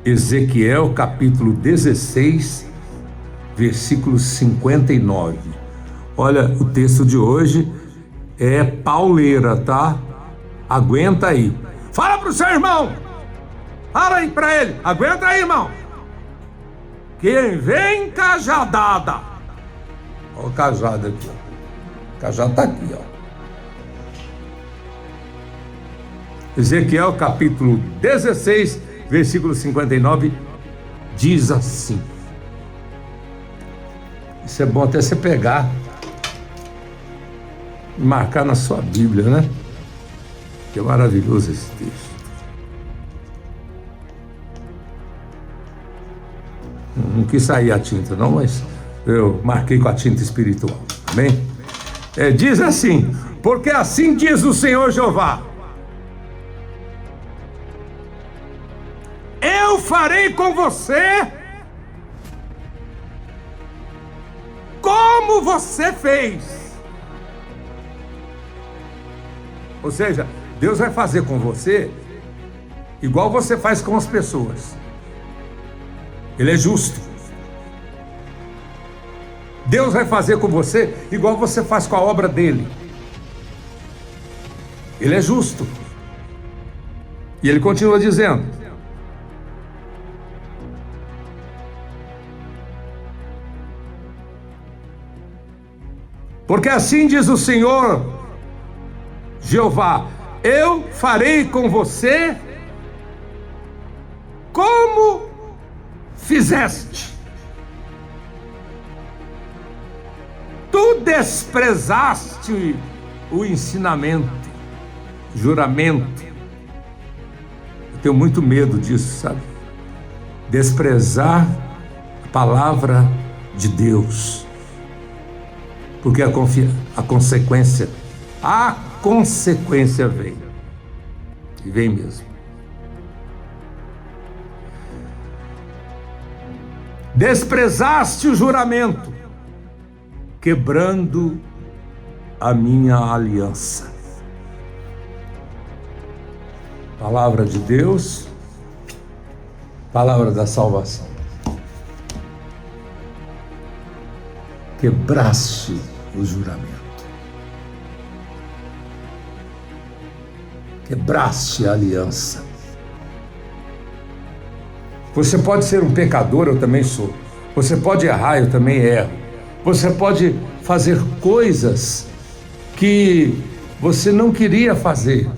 Ezequiel capítulo 16, versículo 59. Olha, o texto de hoje é pauleira, tá? Aguenta aí. Fala pro seu irmão. Fala aí pra ele. Aguenta aí, irmão. Quem vem cajadada. Olha o cajado aqui, ó. O cajado tá aqui, ó. Ezequiel capítulo 16, versículo 59, diz assim. Isso é bom até você pegar e marcar na sua Bíblia, né? Que é maravilhoso esse texto. Não quis sair a tinta não, mas eu marquei com a tinta espiritual, amém? Diz assim: porque assim diz o Senhor Jeová, eu farei com você como você fez. Ou seja, Deus vai fazer com você igual você faz com as pessoas. Ele é justo. Deus vai fazer com você igual você faz com a obra dele. Ele é justo. E ele continua dizendo: porque assim diz o Senhor Jeová, eu farei com você como fizeste. Tu desprezaste o ensinamento, juramento. Eu tenho muito medo disso, sabe? Desprezar a palavra de Deus. Porque a consequência vem. E vem mesmo. Desprezaste o juramento, quebrando a minha aliança. Palavra de Deus, palavra da salvação. Quebraste o juramento. Quebraste a aliança. Você pode ser um pecador, eu também sou. Você pode errar, eu também erro. Você pode fazer coisas que você não queria fazer.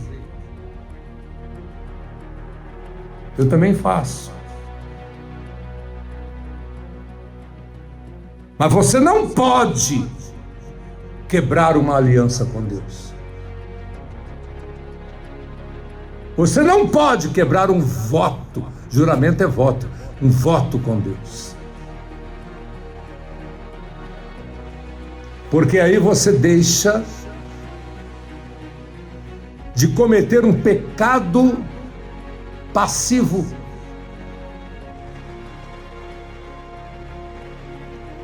Eu também faço. Mas você não pode quebrar uma aliança com Deus. Você não pode quebrar um voto. Juramento é voto. Um voto com Deus. Porque aí você deixa de cometer um pecado passivo.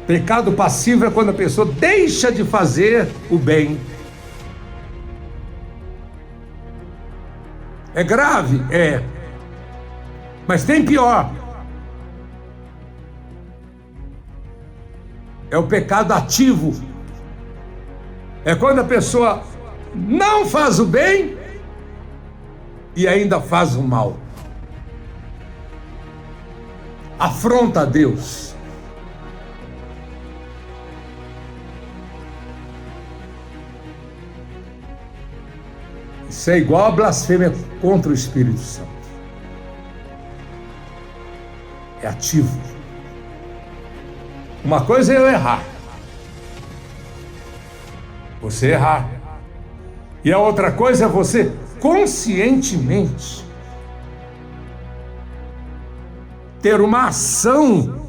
Pecado passivo é quando a pessoa deixa de fazer o bem. É grave? É. Mas tem pior. É o pecado ativo. É quando a pessoa não faz o bem e ainda faz o mal. Afronta a Deus. Isso é igual a blasfêmia contra o Espírito Santo. É ativo. Uma coisa é eu errar. Você errar. E a outra coisa é você conscientemente ter uma ação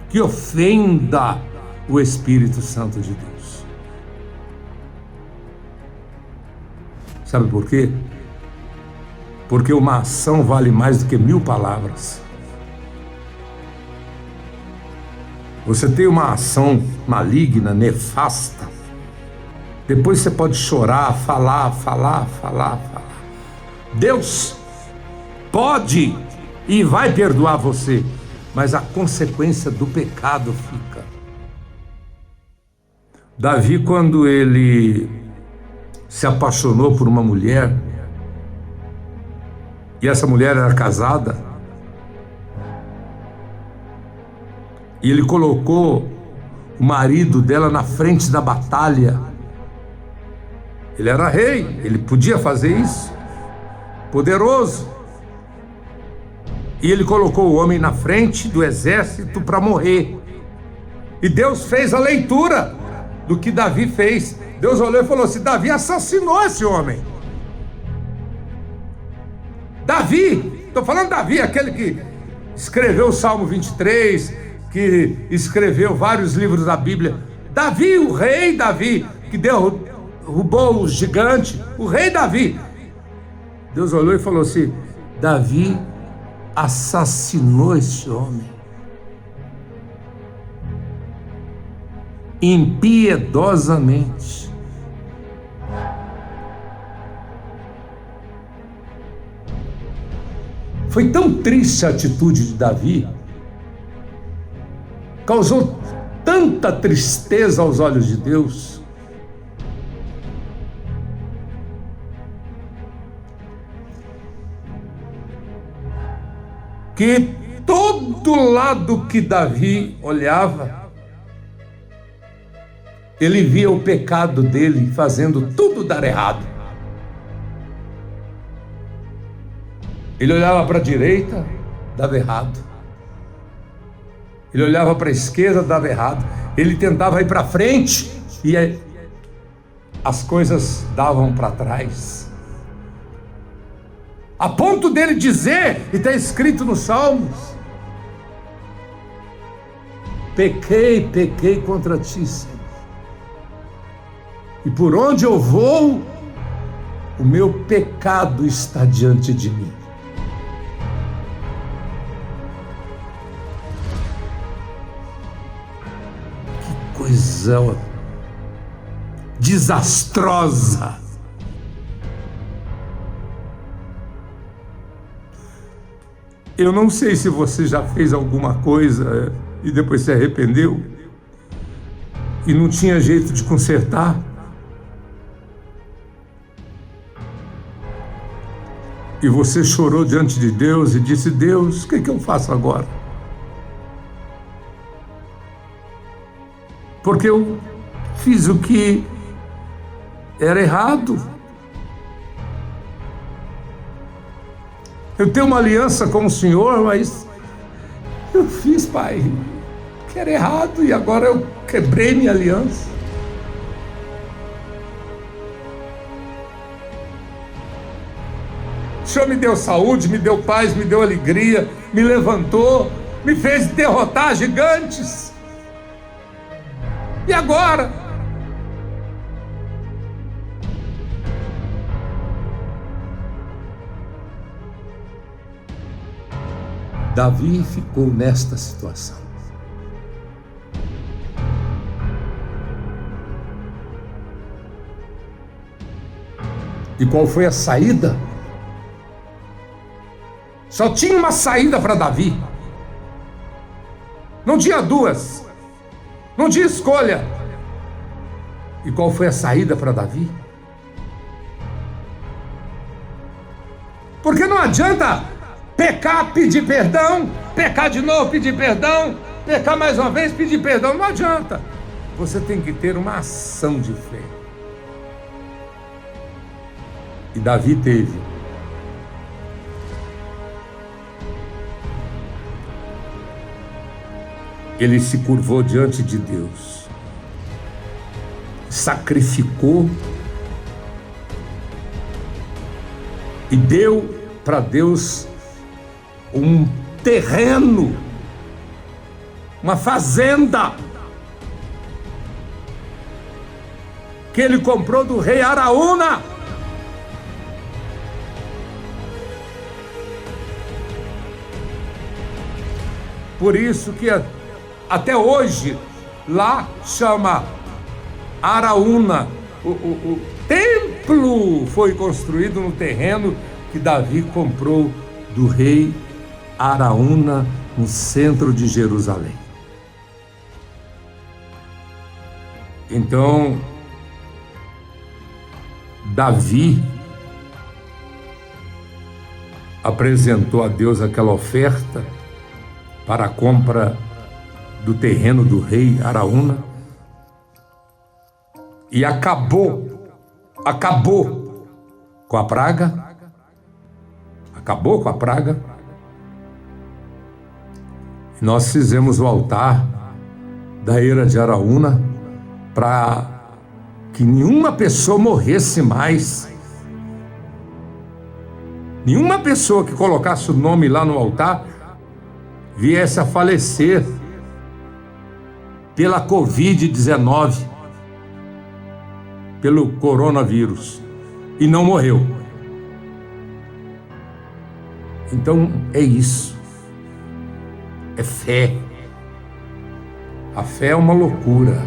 que ofenda o Espírito Santo de Deus. Sabe por quê? Porque uma ação vale mais do que 1000 palavras. Você tem uma ação maligna, nefasta. Depois você pode chorar, falar. Deus pode e vai perdoar você, mas a consequência do pecado fica. Davi, quando ele se apaixonou por uma mulher, e essa mulher era casada, e ele colocou o marido dela na frente da batalha. Ele era rei, ele podia fazer isso, poderoso. E ele colocou o homem na frente do exército para morrer. E Deus fez a leitura do que Davi fez. Deus olhou e falou assim: Davi assassinou esse homem. Davi, estou falando Davi, aquele que escreveu o Salmo 23, que escreveu vários livros da Bíblia. Davi, o rei Davi, que derrubou o gigante, o rei Davi. Deus olhou e falou assim: Davi assassinou esse homem impiedosamente. Foi tão triste a atitude de Davi, causou tanta tristeza aos olhos de Deus, que todo lado que Davi olhava, ele via o pecado dele fazendo tudo dar errado. Ele olhava para a direita, dava errado. Ele olhava para a esquerda, dava errado. Ele tentava ir para frente e as coisas davam para trás. A ponto dele dizer, e está escrito nos Salmos: pequei contra ti, Senhor. E por onde eu vou, o meu pecado está diante de mim. Que coisa desastrosa. Eu não sei se você já fez alguma coisa e depois se arrependeu e não tinha jeito de consertar. E você chorou diante de Deus e disse: Deus, o que eu faço agora? Porque eu fiz o que era errado. Eu tenho uma aliança com o Senhor, mas eu fiz, Pai, que era errado, e agora eu quebrei minha aliança. O Senhor me deu saúde, me deu paz, me deu alegria, me levantou, me fez derrotar gigantes. E agora? Davi ficou nesta situação. E qual foi a saída? Só tinha uma saída para Davi. Não tinha duas. Não tinha escolha. E qual foi a saída para Davi? Porque não adianta pecar, pedir perdão, pecar de novo, pedir perdão, pecar mais uma vez, pedir perdão. Não adianta. Você tem que ter uma ação de fé. E Davi teve. Ele se curvou diante de Deus, sacrificou e deu para Deus um terreno, uma fazenda que ele comprou do rei Araúna. Por isso que até hoje lá chama Araúna. O templo foi construído no terreno que Davi comprou do rei Araúna, no centro de Jerusalém. Então, Davi apresentou a Deus aquela oferta para a compra do terreno do rei Araúna e acabou com a praga, Nós fizemos o altar da era de Araúna para que nenhuma pessoa morresse mais. Nenhuma pessoa que colocasse o nome lá no altar viesse a falecer pela Covid-19, pelo coronavírus, e não morreu. Então é isso. É fé. A fé é uma loucura.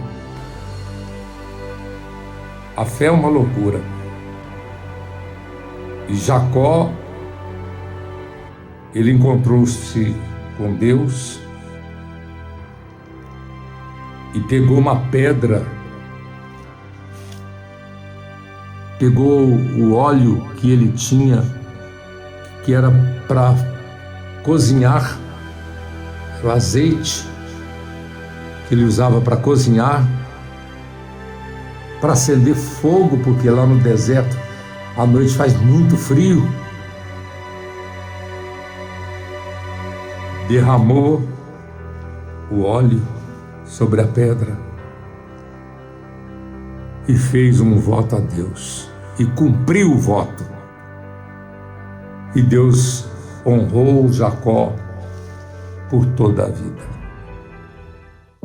A fé é uma loucura. E Jacó, ele encontrou-se com Deus e pegou uma pedra, pegou o óleo que ele tinha, que era para cozinhar, o azeite que ele usava para cozinhar, para acender fogo, porque lá no deserto à noite faz muito frio. Derramou o óleo sobre a pedra e fez um voto a Deus e cumpriu o voto. E Deus honrou Jacó por toda a vida.